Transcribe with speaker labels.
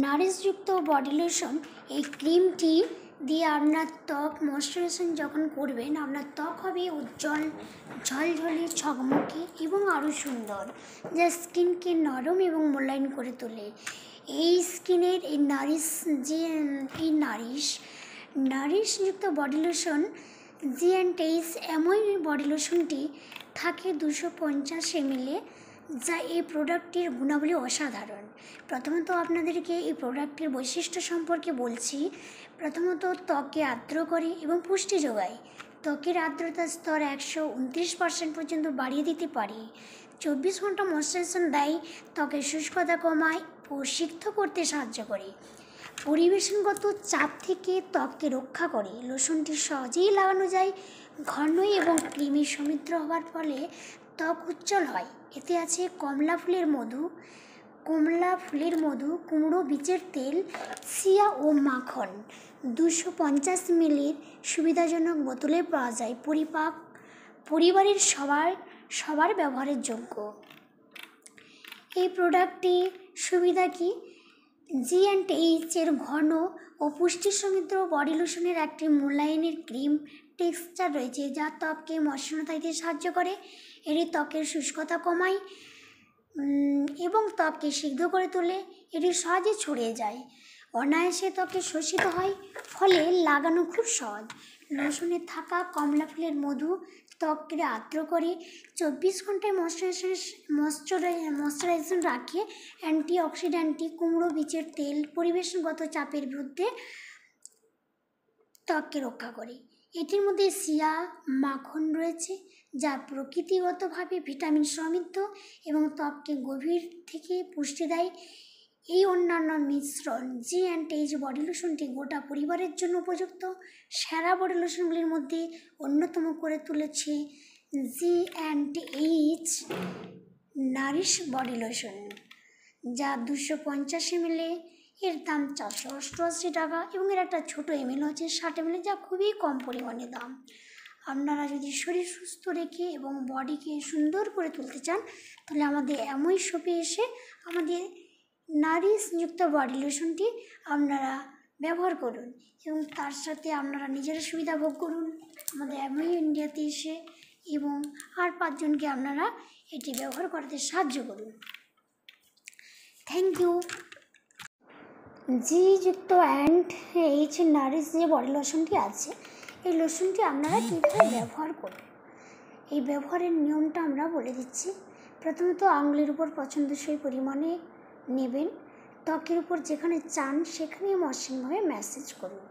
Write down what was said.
Speaker 1: নারিশযুক্ত body lotion এই ক্রিমটি দিয়ে আপনার ত্বক ময়শ্চারাইজেশন যখন করবেন আপনার ত্বক হবে উজ্জ্বল, ঝলঝলে, ঝকমকে এবং আরও সুন্দর, যা স্কিনকে নরম এবং মোলায়েম করে তোলে। এই স্কিনের এই নারিশযুক্ত বডি লোশন জি&এইচ এমন বডি লোশনটি থাকে 250 ml, যা এই প্রোডাক্টটির গুণাবলী অসাধারণ। প্রথমত আপনাদেরকে এই প্রোডাক্টের বৈশিষ্ট্য সম্পর্কে বলছি। প্রথমত ত্বককে আর্দ্র করে এবং পুষ্টি যোগায়। ত্বকের আর্দ্রতার স্তর 129% পর্যন্ত বাড়িয়ে দিতে পারে। 24 ঘন্টা ময়শ্চারাইজেশন দেয়, ত্বকের শুষ্কতা কমায় ও সিক্ত করতে সাহায্য করে। পরিবেশনগত চাপ থেকে ত্বককে রক্ষা করে। লোশনটি সহজেই লাগানো যায়, ঘন এবং ক্রিমি সমৃদ্ধ হওয়ার ফলে ত্বক উজ্জ্বল হয়। এতে আছে কমলা ফুলের মধু, কুমড়ো বীজের তেল, চিয়া ও মাখন। 250 ml সুবিধাজনক বোতলে পাওয়া যায়। পরিবারের সবার ব্যবহারের যোগ্য। এই প্রোডাক্টটির সুবিধা কি? জি&এইচ এর ঘন ও পুষ্টি সমৃদ্ধ বডি লোশনের একটি মোলায়েমের ক্রিম টেক্সচার রয়েছে, যা ত্বককে মসৃণতা দিতে সাহায্য করে। এটি ত্বকের শুষ্কতা কমায় এবং ত্বককে সিক্ত করে তোলে। এটি সহজে ছড়িয়ে যায়, অনায়াসে ত্বকে শোষিত হয়, ফলে লাগানো খুব সহজ। লোশনে থাকা কমলা ফুলের মধু ত্বককে আর্দ্র করে, 24 ঘন্টায় ময়শ্চারাইজেশন রাখে। অ্যান্টিঅক্সিডেন্টটি কুমড়ো বীজের তেল পরিবেশগত চাপের বিরুদ্ধে ত্বককে রক্ষা করে। এটির মধ্যে চিয়া মাখন রয়েছে, যা প্রকৃতিগতভাবে ভিটামিন সমৃদ্ধ এবং ত্বককে গভীর থেকে পুষ্টি দেয়। এই অন্যান্য মিশ্রণ জি&এইচ বডি লোশনটি গোটা পরিবারের জন্য উপযুক্ত। সেরা বডি লোশনগুলির মধ্যে অন্যতম করে তুলেছে জি&এইচ নারিশ বডি লোশন, যা 250 ml, এর দাম 488 টাকা এবং এর একটা ছোটো ml হচ্ছে 60 ml, যা খুবই কম পরিমাণে দাম। আপনারা যদি শরীর সুস্থ রেখে এবং বডিকে সুন্দর করে তুলতে চান, তাহলে আমাদের অ্যামোই শপে এসে আমাদের নারিশযুক্ত বডি লোশনটি আপনারা ব্যবহার করুন এবং তার সাথে আপনারা নিজেরা সুবিধা ভোগ করুন আমাদের অ্যামোই ইন্ডিয়াতে এসে, এবং আর 5 জনকে আপনারা এটি ব্যবহার করতে সাহায্য করুন। Thank you. জি&এইচ নারিশ যে বডি লোশনটি আছে, এই লোশনটি আপনারা কীভাবে ব্যবহার করবেন, এই ব্যবহারের নিয়মটা আমরা বলে দিচ্ছি। প্রথমত আঙুলের উপর পছন্দসই পরিমাণে নেবেন। ত্বকের উপর যেখানে চান সেখানে মসৃণভাবে ম্যাসাজ করুন।